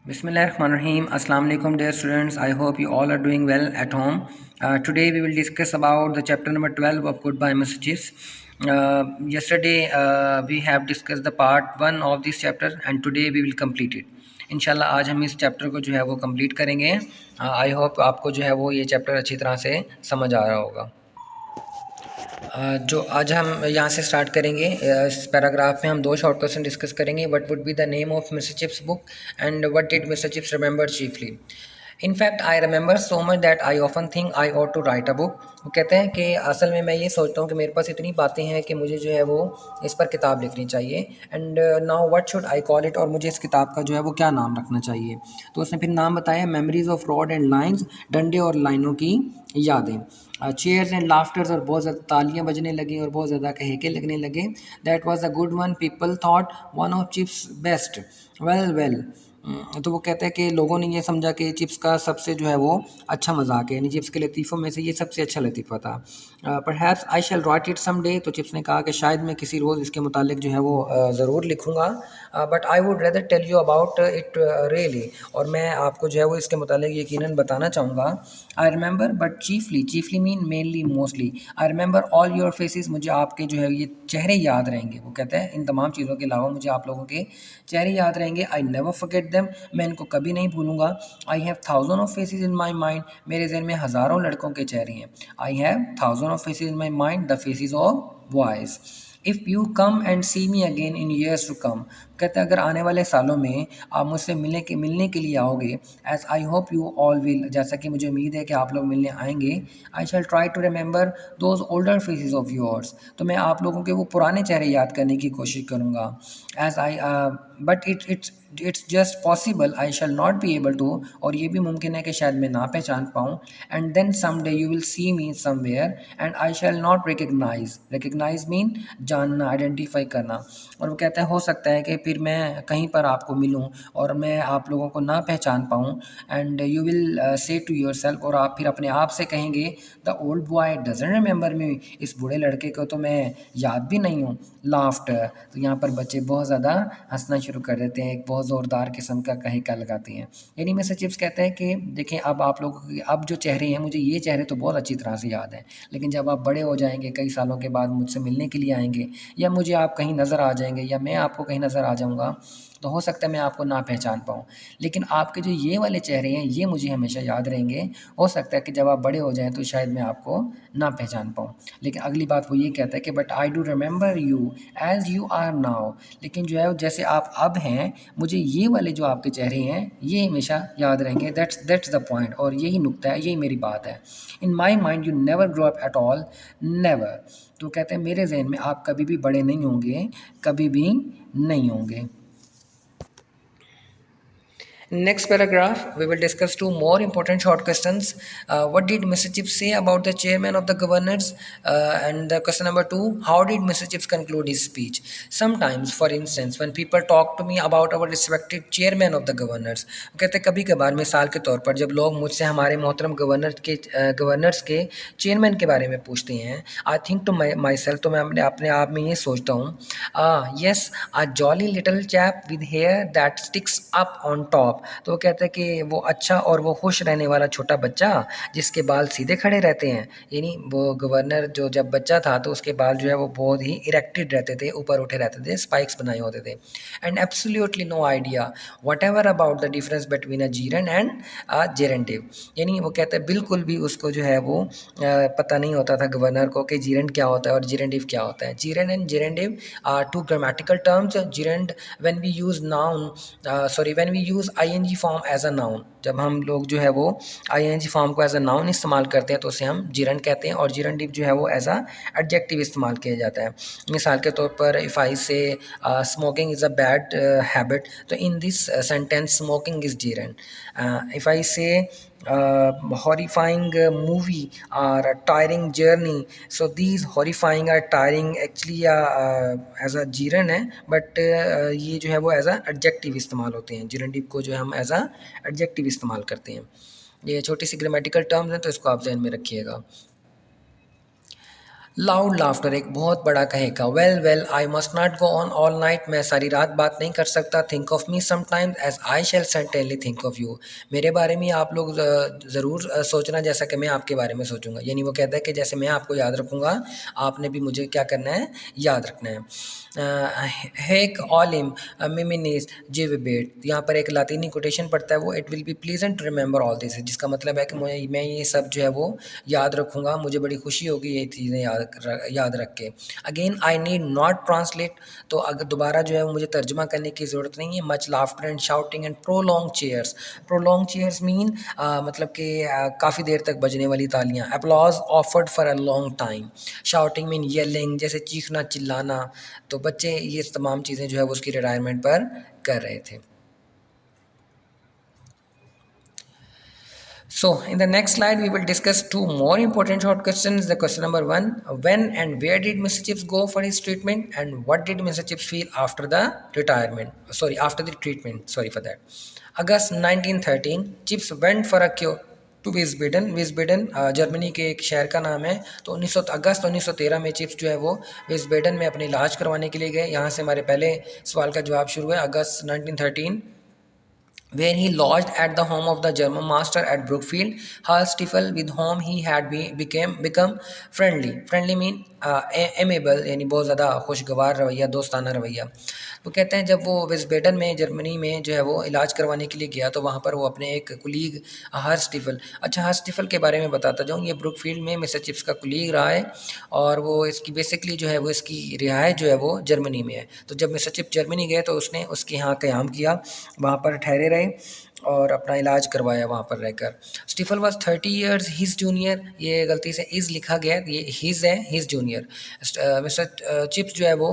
Bismillahirrahmanirrahim. Assalamu alaikum, dear students. I hope you all are doing well at home. Today we will discuss about the chapter number 12 of Goodbye Messages. Yesterday we have discussed the part 1 of this chapter and today we will complete it. इंशाल्लाह आज हम इस chapter को जो है वो complete करेंगे. I hope आपको जो है वो ये चैप्टर अच्छी तरह से समझ आ रहा होगा. जो आज हम यहाँ से स्टार्ट करेंगे. इस पैराग्राफ में हम दो शॉर्ट क्वेश्चन डिस्कस करेंगे. What would be the name of mister Chips book and what did mister Chips remember chiefly. In fact I remember so much that I often think I ought to write a book. वो कहते हैं कि असल में मैं ये सोचता हूँ कि मेरे पास इतनी बातें हैं कि मुझे जो है वो इस पर किताब लिखनी चाहिए. And now what should I call it, और मुझे इस किताब का जो है वो क्या नाम रखना चाहिए. तो उसने फिर नाम बताया, memories of rod and lines, डंडे और लाइनों की यादें. चेयर्स एंड लाफ्टर्स, और बहुत ज़्यादा तालियां बजने लगी और बहुत ज़्यादा कहेके लगने लगे. That was a good one, people thought one of chips best. Well well. तो वो कहता है कि लोगों ने ये समझा कि चिप्स का सबसे जो है वो अच्छा मजाक है, यानी चिप्स के लतीफ़ों में से ये सबसे अच्छा लतीफ़ा था. Perhaps I shall write it some day. तो चिप्स ने कहा कि शायद मैं किसी रोज़ इसके मुतालिक जो है वो ज़रूर लिखूँगा. But I would rather tell you about it really. और मैं आपको जो है वो इसके मुतालिक यकीनन बताना चाहूँगा. I remember but chiefly, chiefly mean mainly, mostly. I remember all your faces, मुझे आपके जो है ये चेहरे याद रहेंगे. वो कहते हैं इन तमाम चीज़ों के अलावा मुझे आप लोगों के चेहरे याद रहेंगे. आई नेवर फॉरगेट देम, मैं इनको कभी नहीं भूलूंगा. I have thousand of faces in my mind, मेरे जहन में हज़ारों लड़कों के चेहरे हैं. I have thousand of faces in my mind, the faces of boys. If you come and see me again in years to come. कहते हैं अगर आने वाले सालों में आप मुझसे मिलने के लिए आओगे, as I hope you all will, जैसा कि मुझे उम्मीद है कि आप लोग मिलने आएंगे. I shall try to remember those older faces of yours. तो मैं आप लोगों के वो पुराने चेहरे याद करने की कोशिश करूँगा. As I but it's just possible I shall not be able to, और ये भी मुमकिन है कि शायद मैं ना पहचान पाऊँ. And then some day you will see me somewhere and I shall not recognize mean जानना, आइडेंटिफाई करना. और वो कहता है हो सकता है कि फिर मैं कहीं पर आपको मिलूं और मैं आप लोगों को ना पहचान पाऊं. And you will say to yourself, और आप फिर अपने आप से कहेंगे the old boy doesn't remember me, इस बूढ़े लड़के को तो मैं याद भी नहीं हूँ. लाफ्टर. तो यहाँ पर बच्चे बहुत ज़्यादा हंसना शुरू कर देते हैं, एक बहुत ज़ोरदार किस्म का कहिका लगाते हैं. यानी मिस्टर चिप्स कहते हैं कि देखें अब आप लोगों के अब जो चेहरे हैं, मुझे ये चेहरे तो बहुत अच्छी तरह से याद हैं, लेकिन जब आप बड़े हो जाएंगे, कई सालों के बाद मुझसे मिलने के लिए आएंगे, या मुझे आप कहीं नज़र आ जाएंगे, या मैं आपको कहीं नज़र आ जाऊँगा, तो हो सकता है मैं आपको ना पहचान पाऊँ. लेकिन आपके जो ये वाले चेहरे हैं ये मुझे हमेशा याद रहेंगे. हो सकता है कि जब आप बड़े हो जाएँ तो शायद मैं आपको ना पहचान पाऊँ. लेकिन अगली बात वो ये कहता है कि but I do remember you as you are now. लेकिन जो है जैसे आप अब हैं, मुझे ये वाले जो आपके चेहरे हैं ये हमेशा याद रहेंगे. दैट्स द पॉइंट, और यही नुक्ता है, यही मेरी बात है. In my mind you never grow up at all, never. तो कहते हैं मेरे जहन में आप कभी भी बड़े नहीं होंगे, कभी भी नहीं होंगे. Next paragraph, we will discuss two more important short questions. What did Mr. Chips say about the chairman of the governors? And the question number two, how did Mr. Chips conclude his speech? Sometimes, for instance, when people talk to me about our respected chairman of the governors, कहते कभी कभार मिसाल के तौर पर जब लोग मुझसे हमारे मोहतरम गवर्नर्स के चेयरमैन के बारे में पूछते हैं, I think to myself, तो मैं अपने आप में ये सोचता हूँ, yes, a jolly little chap with hair that sticks up on top. तो वो कहता है कि वो अच्छा और वो खुश रहने वाला छोटा बच्चा जिसके बाल सीधे खड़े रहते हैं. यानी वो गवर्नर जो जब बच्चा था तो उसके बाल जो है वो बहुत ही इरेक्टेड रहते थे, ऊपर उठे रहते थे, स्पाइक्स बनाए होते थे. And absolutely no idea whatever about the difference between a gerund and a gerundive. यानी वो कहते हैं बिल्कुल भी उसको जो है वो पता नहीं होता था गवर्नर को कि जीरेंट क्या होता है और जेरेंटिव क्या होता है. Gerund and gerundive are two grammatical terms. Gerund when we use noun, when we use ing form as a noun, जब हम लोग जो है वो ing फॉर्म को एज अ नाउन इस्तेमाल करते हैं तो उसे हम जिरंड कहते हैं, और जिरंडिव जो है वो एज अ एडजेक्टिव इस्तेमाल किया जाता है. मिसाल के तौर पर if I say smoking is a bad habit, तो in this sentence smoking is gerund. If I say horrifying movie or a tiring journey, so these horrifying or tiring actually as a gerund है, but ये जो है वो as a adjective इस्तेमाल होते हैं. जिरंडिव को जो है हम एज अ एडजेक्टिव इस्तेमाल करते हैं. ये छोटी सी ग्रामेटिकल टर्म्स हैं तो इसको आप जहन में रखिएगा. लाउड लाफ्टर, एक बहुत बड़ा कहेगा। Well well I must not go on all night, मैं सारी रात बात नहीं कर सकता। Think of me sometimes as I shall certainly think of you, मेरे बारे में आप लोग ज़रूर सोचना जैसा कि मैं आपके बारे में सोचूंगा। यानी वो कहता है कि जैसे मैं आपको याद रखूंगा, आपने भी मुझे क्या करना है, याद रखना है। हेक ऑलिम मिमिनीस जिविबेट, यहाँ पर एक लातीनी कोटेशन पढ़ता है वो, it will be pleasant to remember all this, जिसका मतलब है कि मैं ये सब जो है वो याद रखूंगा, मुझे बड़ी खुशी होगी ये चीज़ें याद रख के। Again I need not translate, तो अगर दोबारा जो है वो मुझे तर्जुमा करने की ज़रूरत नहीं है। Much laughter and shouting and prolong cheers, prolong cheers mean मतलब कि काफ़ी देर तक बजने वाली तालियां। Applause offered for a long time, shouting mean yelling, जैसे चीखना चिल्लाना। तो बच्चे ये तमाम चीज़ें जो है वो उसकी रिटायरमेंट पर कर रहे थे। So, in the next slide, we will discuss two more important short questions. The question number one: when and where did Mr. Chips go for his treatment, and what did Mr. Chips feel after the retirement? Sorry, after the treatment. Sorry for that. August 1913, Chips went for a cure to Wiesbaden. Wiesbaden Germany के एक शहर का नाम है। तो 1900 अगस्त 1913 में chips जो है वो विस्बेडन में अपने इलाज करवाने के लिए गए। यहाँ से हमारे पहले सवाल का जवाब शुरू है। अगस्त 1913, where he lodged at the home of the German master at Brookfield, Hal Stiefel, with whom he had become friendly. Friendly mean amiable, यानी बहुत ज़्यादा खुशगवार रवैया, दोस्ताना रवैया। वो कहते हैं जब वो विस्बेडन में जर्मनी में जो है वो इलाज करवाने के लिए गया, तो वहाँ पर वो अपने एक कुलीग हर स्टीफल, अच्छा हर स्टीफल के बारे में बताता जाऊँ। ये ब्रुकफील्ड में मिस्टर चिप्स का कुलीग रहा है, और वो इसकी बेसिकली जो है वो इसकी रिहाइश जो है वो जर्मनी में है। तो जब मिस्टर चिप्स जर्मनी गए तो उसने उसके यहाँ क़याम किया, वहाँ पर ठहरे रहे और अपना इलाज करवाया वहाँ पर रहकर। स्टीफल वॉज 30 ईयर्स हिज जूनियर, ये गलती से इज़ लिखा गया, ये हिज है, हिज जूनियर। मिस्टर चिप्स जो है वो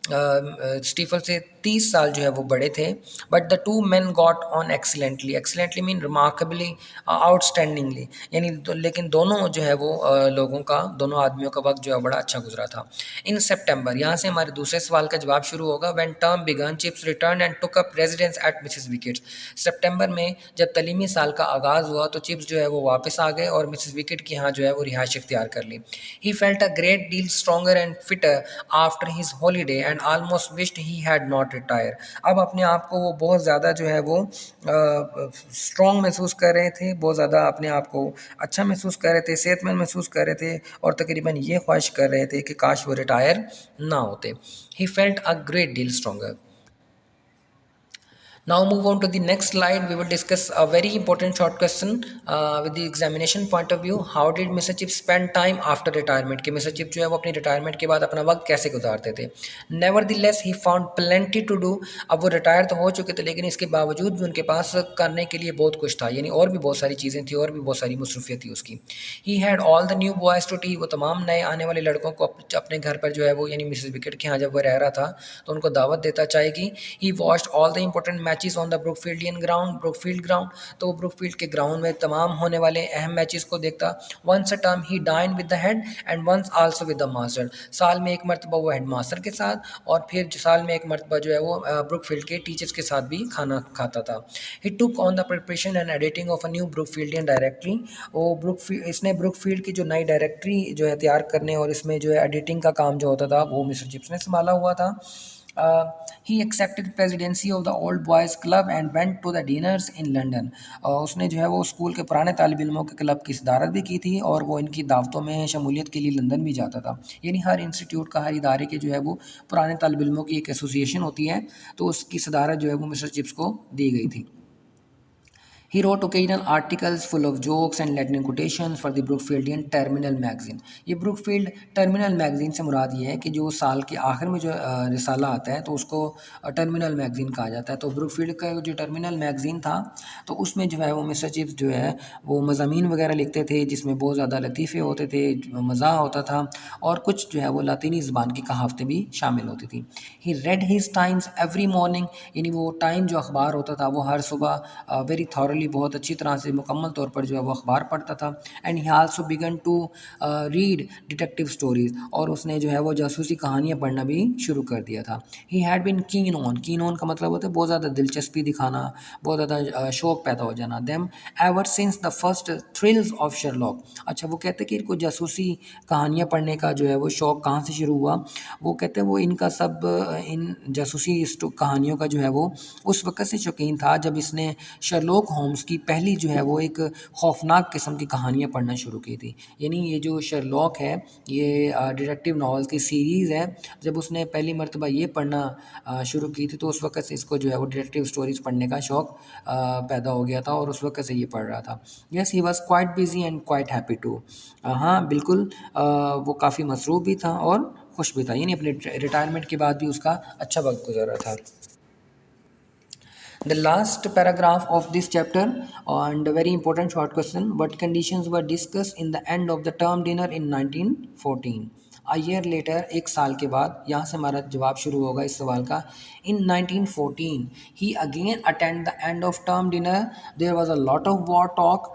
स्टीफल से 30 साल जो है वो बड़े थे। But the two man got on excellently, excellently mean remarkably, outstandingly, यानी लेकिन दोनों जो है वो लोगों का, दोनों आदमियों का वक्त जो है बड़ा अच्छा गुजरा था। इन सेप्टेम्बर, यहाँ से हमारे दूसरे सवाल का जवाब शुरू होगा। When term began, Chips return and took up residence at Mrs Wickett. सितंबर में जब तलीमी साल का आगाज़ हुआ तो चिप्स जो है वो वापस आ गए और मिसेस विकेट के यहाँ जो है वो रिहाइश इख्तियार कर ली। He felt a great deal stronger and fitter after his holiday and almost wished he had not retire. अब अपने आप को वो बहुत ज़्यादा जो है वो स्ट्रॉन्ग महसूस कर रहे थे, बहुत ज़्यादा अपने आप को अच्छा महसूस कर रहे थे, सेहतमंद महसूस कर रहे थे, और तकरीबन ये ख्वाहिश कर रहे थे कि काश वो रिटायर ना होते। ही felt a great deal stronger. Now move on to the next slide. We will discuss a very important short question with the examination point of view. How did Mr. Chip spend time after retirement? कि Mr. Chip जो है वो अपनी retirement के बाद अपना वक्त कैसे गुजारते थे? Nevertheless, he found plenty to do. अब वो रिटायर तो हो चुके थे, लेकिन इसके बावजूद भी उनके पास करने के लिए बहुत कुछ था, यानी और भी बहुत सारी चीज़ें थी, और भी बहुत सारी मसरूफियत थी उसकी। He had all the new boys to tea. वो तमाम नए आने वाले लड़कों को अपने घर पर जो है वो, यानी मिसेस विकेट के यहाँ जब वो रह रहा था तो उनको दावत देता चाय की। He watched all the important matches on the Brookfieldian ground, Brookfield ground, तो वो ब्रुकफील्ड के ग्राउंड में तमाम होने वाले अहम मैचेस को देखता। Once a term he dine with the head and once also with the master, साल में एक मरतबा वो हेड मास्टर के साथ, और फिर साल में एक मरतबा जो है वो ब्रुकफील्ड के टीचर्स के साथ भी खाना खाता था। He took on the preparation and editing of a new Brookfieldian directory. वो ब्रुकफील्ड, इसने ब्रुकफील्ड की जो नई डायरेक्टरी जो है तैयार करने और इसमें जो है एडिटिंग का काम जो होता था वो मिस्टर चिप्स ने संभाला हुआ था। He accepted presidency of the old boys club and went to the dinners in London. उसने जो है वो स्कूल के पुराने तालिब इल्मों के क्लब की सदारत भी की थी, और वो इनकी दावतों में शमूलियत के लिए लंदन भी जाता था। यानी हर इंस्टीट्यूट का, हर इदारे के जो है वो पुराने तालिब इल्मों की एक एसोसिएशन होती है, तो उसकी सदारत जो है वो मिस्टर चिप्स को दी गई थी। He wrote occasional articles full of jokes and Latin quotations for the Brookfieldian Terminal magazine. ये ब्रुकफील्ड टर्मिनल मैगज़ीन से मुराद ये है कि जो साल के आखिर में जो रिसाला आता है तो उसको टर्मिनल मैगज़ीन कहा जाता है। तो ब्रुकफील्ड का जो टर्मिनल मैगज़ीन था तो उसमें जो है वो मिस्टर चिप्स जो है वो मज़ामीन वगैरह लिखते थे, जिसमें बहुत ज़्यादा लतीफ़े होते थे, मज़ा होता था, और कुछ जो है वो लातीनी ज़बान की कहावतें भी शामिल होती थी। He read his Times every morning, यानी वो टाइम जो अखबार होता था वो हर सुबह वेरी थॉरली थॉरली, बहुत अच्छी तरह से मुकम्मल तौर पर जो है वो अखबार पढ़ता था। And he also began to read detective stories, और उसने जो है वो जासूसी कहानियाँ पढ़ना भी शुरू कर दिया था। He had been keen on का मतलब होता है बहुत ज़्यादा दिलचस्पी दिखाना, बहुत ज़्यादा शौक पैदा हो जाना। Them ever since the first thrills of Sherlock. अच्छा, वो कहते हैं कि इनको जासूसी कहानियाँ पढ़ने का जो है वो शौक कहाँ से शुरू हुआ। वो कहते हैं वो इनका सब इन जासूसी कहानियों का जो है वो उस वक़्त से शौकीन था जब इसने शर्लॉक होम्स की पहली जो है वो एक खौफनाक किस्म की कहानियाँ पढ़ना शुरू की थी। यानी ये जो शर्लॉक है, ये डिटेक्टिव नॉवेल्स की सीरीज़ है। जब उसने पहली मर्तबा ये पढ़ना शुरू की थी तो उस वक़्त से इसको जो है वो डिटेक्टिव स्टोरीज़ पढ़ने का शौक पैदा हो गया था और उस वक़्त से ये पढ़ रहा था। Yes, he was quite busy and quite happy too. हाँ, बिल्कुल वो काफ़ी मसरूफ़ भी था और खुश भी था, यानी अपने रिटायरमेंट के बाद भी उसका अच्छा वक़्त गुज़र रहा था। The last paragraph of this chapter, and a very important short question: what conditions were discussed in the end of the term dinner in 1914? A year later, एक साल के बाद, यहाँ से हमारा जवाब शुरू होगा इस सवाल का। In 1914, he again attend the end of term dinner. There was a lot of war talk.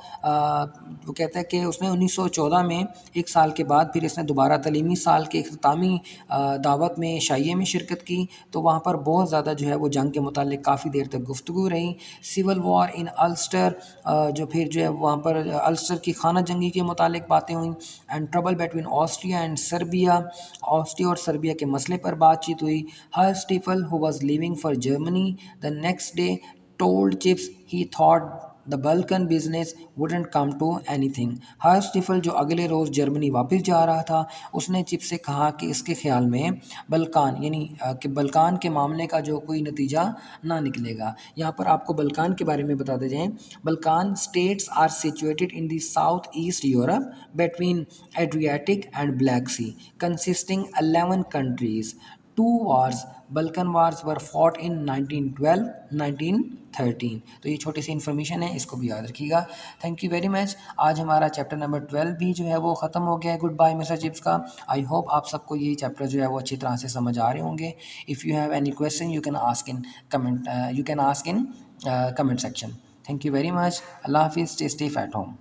वो कहता है कि उसने 1914 में एक साल के बाद फिर इसने दोबारा तलीमी साल के इख्तितामी दावत में शाइये में शिरकत की, तो वहाँ पर बहुत ज़्यादा जो है वो जंग के मुतालिक काफ़ी देर तक गुफ्तगू रही। सिविल वॉर इन अल्स्टर, जो फिर जो है वहाँ पर अल्स्टर की खाना जंगी के मुतालिक बातें हुई। And trouble between Austria and Serbia, Austria और सर्बिया के मसले पर बातचीत हुई। Herr Staefel who was living for Germany the next day told Chips he thought the Balkan business wouldn't come to anything. हर स्टीफल जो अगले रोज़ जर्मनी वापस जा रहा था, उसने चिप से कहा कि इसके ख्याल में बल्कान यानी कि बल्कान के मामले का जो कोई नतीजा ना निकलेगा। यहाँ पर आपको बल्कान के बारे में बताते जाएं। Balkan states are situated in the south east Europe between Adriatic and Black Sea, consisting 11 countries. Two wars, Balkan wars were fought in 1912, 1913। तो ये छोटी सी इन्फॉर्मेशन है, इसको भी याद रखिएगा। Thank you very much. आज हमारा चैप्टर नंबर 12 भी जो है वो ख़त्म हो गया है गुड बाय मिस्टर चिप्स का। आई होप आप सबको ये चैप्टर जो है वो अच्छी तरह से समझ आ रहे होंगे। If you have any question you can ask in comment, you can ask in comment section. Thank you very much. अल्लाह हाफिज़, स्टे सेफ एट होम।